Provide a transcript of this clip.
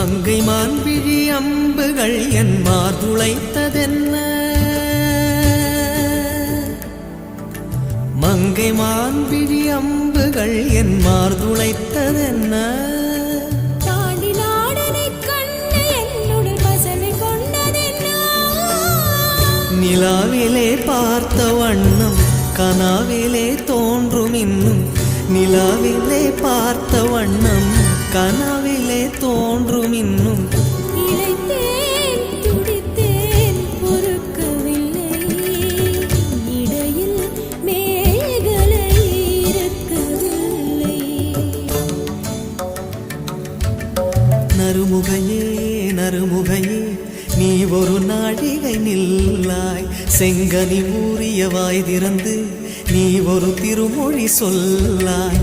மங்கை மான்விழி அம்புகள் என் மார்துளைத்ததென்ன மங்கை மான்விழி அம்புகள் என் மார்துளைத்ததென்ன நிலாவிலே பார்த்த வண்ணம் கனாவிலே தோன்றும் இன்னும் நிலாவிலே பார்த்த வண்ணம் கனாவிலே தோன்றும் இன்னும் நறுமுகையே நறுமுகையே நீ ஒரு நாழிகை நில்லாய் செங்கனி ஊறிய வாய் திறந்து நீ ஒரு திருமொழி சொல்லாய்.